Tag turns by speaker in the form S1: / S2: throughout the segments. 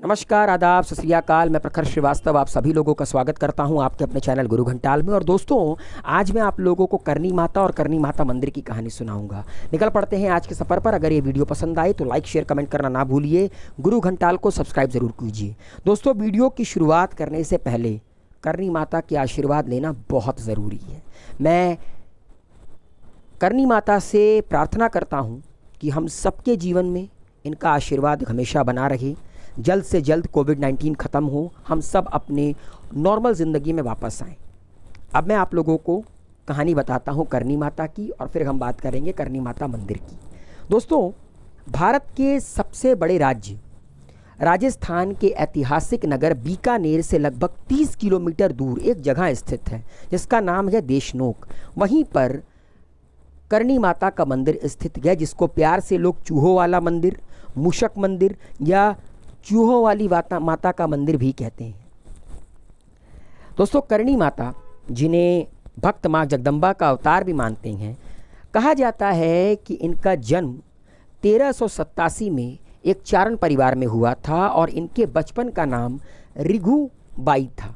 S1: नमस्कार, आदाब, सत श्री अकाल। मैं प्रखर श्रीवास्तव आप सभी लोगों का स्वागत करता हूं आपके अपने चैनल गुरु घंटाल में। और दोस्तों, आज मैं आप लोगों को करनी माता और करनी माता मंदिर की कहानी सुनाऊंगा। निकल पड़ते हैं आज के सफ़र पर। अगर ये वीडियो पसंद आए तो लाइक शेयर कमेंट करना ना भूलिए। गुरु घंटाल को सब्सक्राइब ज़रूर कीजिए। दोस्तों, वीडियो की शुरुआत करने से पहले करनी माता के आशीर्वाद लेना बहुत ज़रूरी है। मैं करनी माता से प्रार्थना करता हूँ कि हम सबके जीवन में इनका आशीर्वाद हमेशा बना रहे। जल्द से जल्द कोविड-19 ख़त्म हो, हम सब अपने नॉर्मल ज़िंदगी में वापस आएँ। अब मैं आप लोगों को कहानी बताता हूँ करनी माता की, और फिर हम बात करेंगे करनी माता मंदिर की। दोस्तों, भारत के सबसे बड़े राज्य राजस्थान के ऐतिहासिक नगर बीकानेर से लगभग 30 किलोमीटर दूर एक जगह स्थित है जिसका नाम है देशनोक। वहीं पर करनी माता का मंदिर स्थित है, जिसको प्यार से लोग चूहों वाला मंदिर, मूषक मंदिर या चूहों वाली माता का मंदिर भी कहते हैं। दोस्तों, करनी माता, जिन्हें भक्त माँ जगदम्बा का अवतार भी मानते हैं, कहा जाता है कि इनका जन्म 1387 में एक चारण परिवार में हुआ था और इनके बचपन का नाम रिघुबाई था।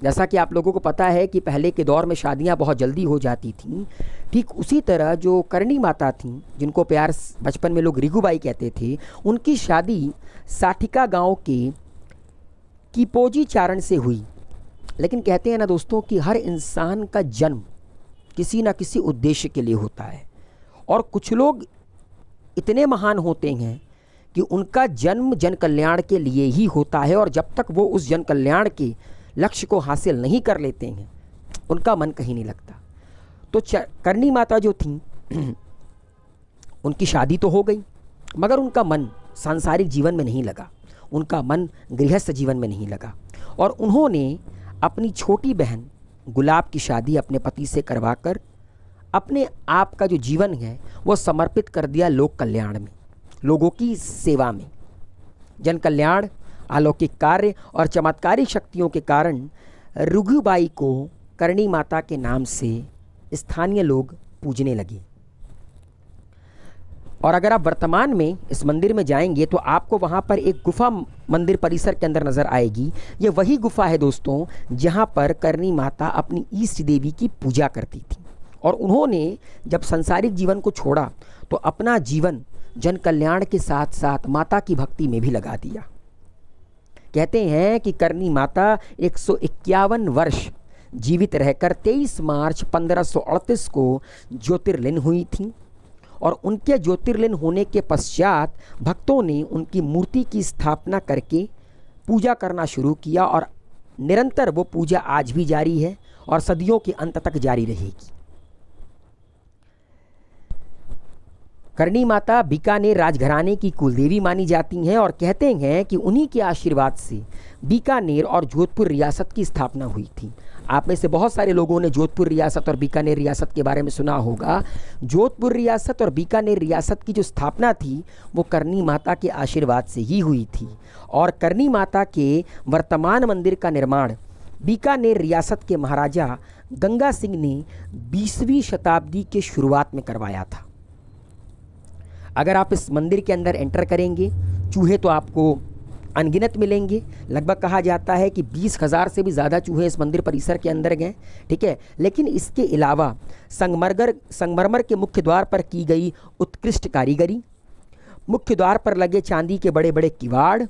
S1: जैसा कि आप लोगों को पता है कि पहले के दौर में शादियां बहुत जल्दी हो जाती थीं, ठीक उसी तरह जो करनी माता थीं, जिनको प्यार बचपन में लोग रिघुबाई कहते थे, उनकी शादी साठिका गांव के किपोजी चारण से हुई। लेकिन कहते हैं ना दोस्तों कि हर इंसान का जन्म किसी न किसी उद्देश्य के लिए होता है, और कुछ लोग इतने महान होते हैं कि उनका जन्म जन कल्याण के लिए ही होता है, और जब तक वो उस जन कल्याण के लक्ष्य को हासिल नहीं कर लेते हैं उनका मन कहीं नहीं लगता। तो करनी माता जो थी, उनकी शादी तो हो गई, मगर उनका मन सांसारिक जीवन में नहीं लगा, उनका मन गृहस्थ जीवन में नहीं लगा, और उन्होंने अपनी छोटी बहन गुलाब की शादी अपने पति से करवाकर अपने आप का जो जीवन है वो समर्पित कर दिया लोक कल्याण में, लोगों की सेवा में। जन कल्याण, अलौकिक कार्य और चमत्कारिक शक्तियों के कारण रिघुबाई को करनी माता के नाम से स्थानीय लोग पूजने लगे। और अगर आप वर्तमान में इस मंदिर में जाएंगे तो आपको वहाँ पर एक गुफा मंदिर परिसर के अंदर नज़र आएगी। ये वही गुफा है दोस्तों जहाँ पर करनी माता अपनी ईष्ट देवी की पूजा करती थी, और उन्होंने जब सांसारिक जीवन को छोड़ा तो अपना जीवन जन कल्याण के साथ साथ माता की भक्ति में भी लगा दिया। कहते हैं कि करनी माता 151 वर्ष जीवित रहकर 23 मार्च 1538 को ज्योतिर्लिन हुई थी, और उनके ज्योतिर्लिन होने के पश्चात भक्तों ने उनकी मूर्ति की स्थापना करके पूजा करना शुरू किया, और निरंतर वो पूजा आज भी जारी है और सदियों के अंत तक जारी रहेगी। करनी माता बीकानेर राजघराने की कुलदेवी मानी जाती हैं, और कहते हैं कि उन्हीं के आशीर्वाद से बीकानेर और जोधपुर रियासत की स्थापना हुई थी। आप में से बहुत सारे लोगों ने जोधपुर रियासत और बीकानेर रियासत के बारे में सुना होगा। जोधपुर रियासत और बीकानेर रियासत की जो स्थापना थी वो करनी माता के आशीर्वाद से ही हुई थी, और करनी माता के वर्तमान मंदिर का निर्माण बीकानेर रियासत के महाराजा गंगा सिंह ने 20वीं शताब्दी के शुरुआत में करवाया था। अगर आप इस मंदिर के अंदर एंटर करेंगे, चूहे तो आपको अनगिनत मिलेंगे। लगभग कहा जाता है कि 20,000 से भी ज़्यादा चूहे इस मंदिर परिसर के अंदर गए, ठीक है। लेकिन इसके अलावा संगमरमर के मुख्य द्वार पर की गई उत्कृष्ट कारीगरी, मुख्य द्वार पर लगे चांदी के बड़े बड़े किवाड़,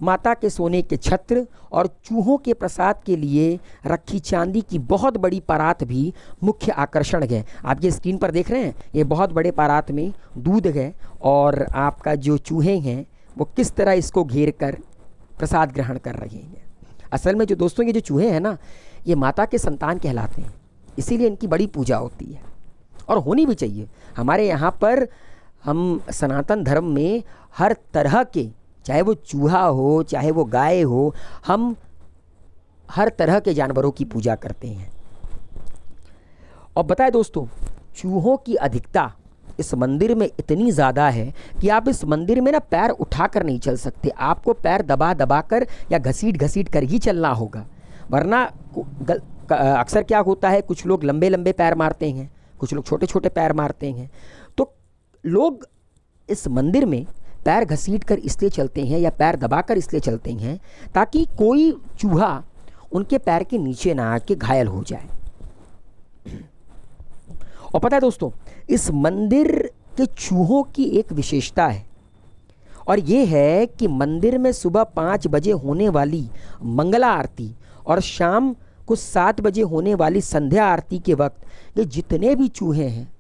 S1: माता के सोने के छत्र और चूहों के प्रसाद के लिए रखी चांदी की बहुत बड़ी परात भी मुख्य आकर्षण है। आप ये स्क्रीन पर देख रहे हैं, ये बहुत बड़े परात में दूध है, और आपका जो चूहे हैं वो किस तरह इसको घेर कर प्रसाद ग्रहण कर रहे हैं। असल में जो दोस्तों ये जो चूहे हैं ना, ये माता के संतान कहलाते हैं, इसीलिए इनकी बड़ी पूजा होती है, और होनी भी चाहिए। हमारे यहाँ पर हम सनातन धर्म में हर तरह के, चाहे वो चूहा हो चाहे वो गाय हो, हम हर तरह के जानवरों की पूजा करते हैं। और बताएं दोस्तों, चूहों की अधिकता इस मंदिर में इतनी ज़्यादा है कि आप इस मंदिर में ना पैर उठाकर नहीं चल सकते, आपको पैर दबा दबा कर या घसीट घसीट कर ही चलना होगा, वरना अक्सर क्या होता है, कुछ लोग लंबे लंबे पैर मारते हैं, कुछ लोग छोटे छोटे पैर मारते हैं। तो लोग इस मंदिर में पैर घसीटकर इसलिए चलते हैं या पैर दबाकर इसलिए चलते हैं ताकि कोई चूहा उनके पैर के नीचे ना आके घायल हो जाए। और पता है दोस्तों, इस मंदिर के चूहों की एक विशेषता है, और ये है कि मंदिर में सुबह 5 बजे होने वाली मंगला आरती और शाम को 7 बजे होने वाली संध्या आरती के वक्त ये जितने भी चूहे हैं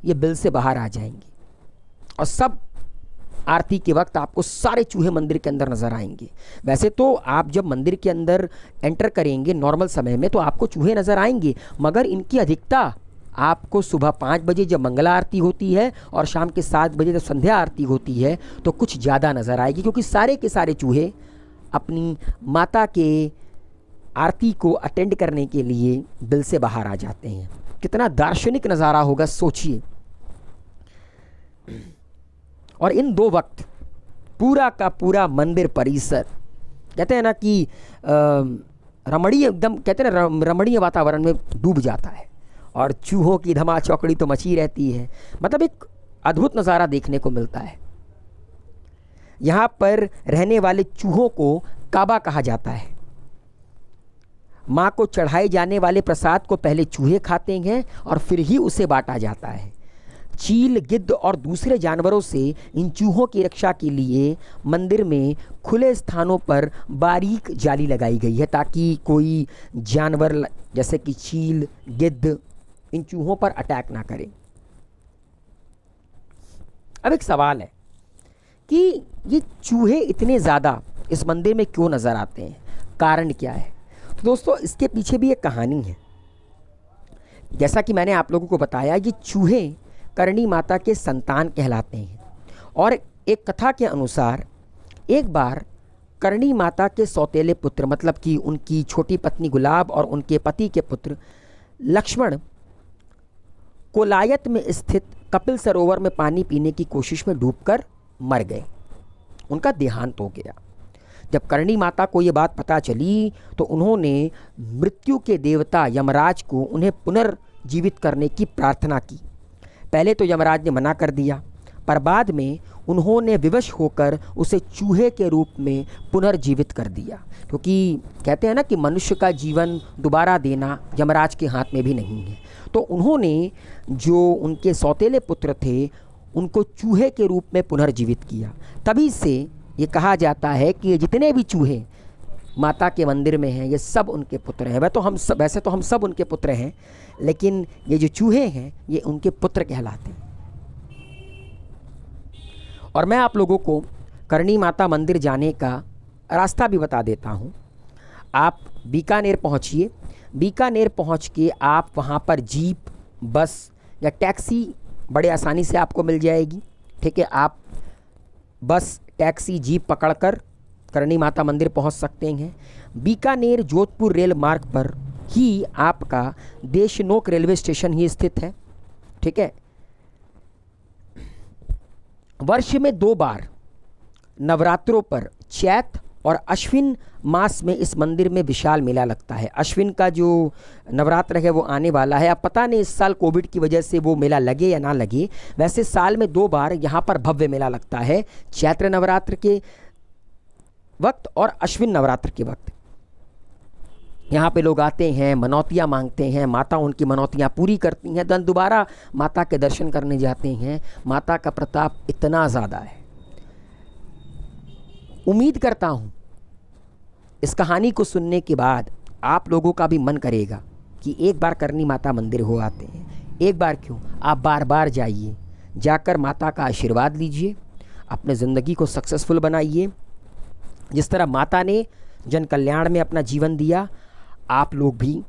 S1: ये बिल से बाहर आ जाएंगे, और सब आरती के वक्त आपको सारे चूहे मंदिर के अंदर नज़र आएंगे। वैसे तो आप जब मंदिर के अंदर एंटर करेंगे नॉर्मल समय में तो आपको चूहे नज़र आएंगे, मगर इनकी अधिकता आपको सुबह 5 बजे जब मंगला आरती होती है और शाम के 7 बजे जब संध्या आरती होती है तो कुछ ज़्यादा नज़र आएगी, क्योंकि सारे के सारे चूहे अपनी माता के आरती को अटेंड करने के लिए बिल से बाहर आ जाते हैं। कितना दार्शनिक नज़ारा होगा, सोचिए। और इन 2 वक्त पूरा का पूरा मंदिर परिसर कहते हैं ना कि रमणीय, एकदम कहते हैं ना रमणीय वातावरण में डूब जाता है, और चूहों की धमा चौकड़ी तो मची रहती है। मतलब एक अद्भुत नज़ारा देखने को मिलता है। यहाँ पर रहने वाले चूहों को काबा कहा जाता है। माँ को चढ़ाए जाने वाले प्रसाद को पहले चूहे खाते हैं और फिर ही उसे बांटा जाता है। चील, गिद्ध और दूसरे जानवरों से इन चूहों की रक्षा के लिए मंदिर में खुले स्थानों पर बारीक जाली लगाई गई है, ताकि कोई जानवर जैसे कि चील, गिद्ध इन चूहों पर अटैक ना करे। अब एक सवाल है कि ये चूहे इतने ज़्यादा इस मंदिर में क्यों नज़र आते हैं, कारण क्या है? तो दोस्तों, इसके पीछे भी एक कहानी है। जैसा कि मैंने आप लोगों को बताया, ये चूहे करणी माता के संतान कहलाते हैं, और एक कथा के अनुसार एक बार करणी माता के सौतेले पुत्र, मतलब कि उनकी छोटी पत्नी गुलाब और उनके पति के पुत्र लक्ष्मण कोलायत में स्थित कपिल सरोवर में पानी पीने की कोशिश में डूबकर मर गए। उनका देहांत हो गया। जब करणी माता को ये बात पता चली तो उन्होंने मृत्यु के देवता यमराज को उन्हें पुनर्जीवित करने की प्रार्थना की। पहले तो यमराज ने मना कर दिया, पर बाद में उन्होंने विवश होकर उसे चूहे के रूप में पुनर्जीवित कर दिया, क्योंकि कहते हैं ना कि मनुष्य का जीवन दोबारा देना यमराज के हाथ में भी नहीं है। तो उन्होंने जो उनके सौतेले पुत्र थे उनको चूहे के रूप में पुनर्जीवित किया। तभी से ये कहा जाता है कि जितने भी चूहे माता के मंदिर में हैं ये सब उनके पुत्र हैं। वैसे तो हम सब उनके पुत्र हैं, लेकिन ये जो चूहे हैं ये उनके पुत्र कहलाते हैं। और मैं आप लोगों को करणी माता मंदिर जाने का रास्ता भी बता देता हूँ। आप बीकानेर पहुँचिए। बीकानेर पहुँच के आप वहाँ पर जीप, बस या टैक्सी बड़े आसानी से आपको मिल जाएगी। ठीक है, आप बस, टैक्सी, जीप पकड़कर करणी माता मंदिर पहुंच सकते हैं। बीकानेर जोधपुर रेल मार्ग पर ही आपका देशनोक रेलवे स्टेशन ही स्थित है। ठीक है, वर्ष में 2 बार नवरात्रों पर चैत और अश्विन मास में इस मंदिर में विशाल मेला लगता है। अश्विन का जो नवरात्र है वो आने वाला है। अब पता नहीं इस साल कोविड की वजह से वो मेला लगे या ना लगे। वैसे साल में 2 बार यहाँ पर भव्य मेला लगता है, चैत्र नवरात्र के वक्त और अश्विन नवरात्र के वक्त। यहाँ पे लोग आते हैं, मनौतियाँ मांगते हैं, माता उनकी मनौतियाँ पूरी करती हैं, then दोबारा माता के दर्शन करने जाते हैं। माता का प्रताप इतना ज़्यादा है। उम्मीद करता हूँ इस कहानी को सुनने के बाद आप लोगों का भी मन करेगा कि एक बार करणी माता मंदिर हो आते हैं। एक बार क्यों, आप बार बार जाइए, जाकर माता का आशीर्वाद लीजिए, अपने ज़िंदगी को सक्सेसफुल बनाइए। जिस तरह माता ने जन कल्याण में अपना जीवन दिया, आप लोग भी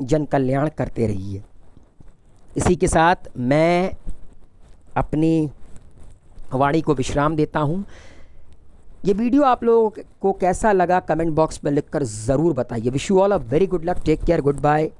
S1: जन कल्याण करते रहिए। इसी के साथ मैं अपनी वाणी को विश्राम देता हूँ। ये वीडियो आप लोगों को कैसा लगा कमेंट बॉक्स में लिखकर ज़रूर बताइए। Wish you all a very good luck, take care, good bye.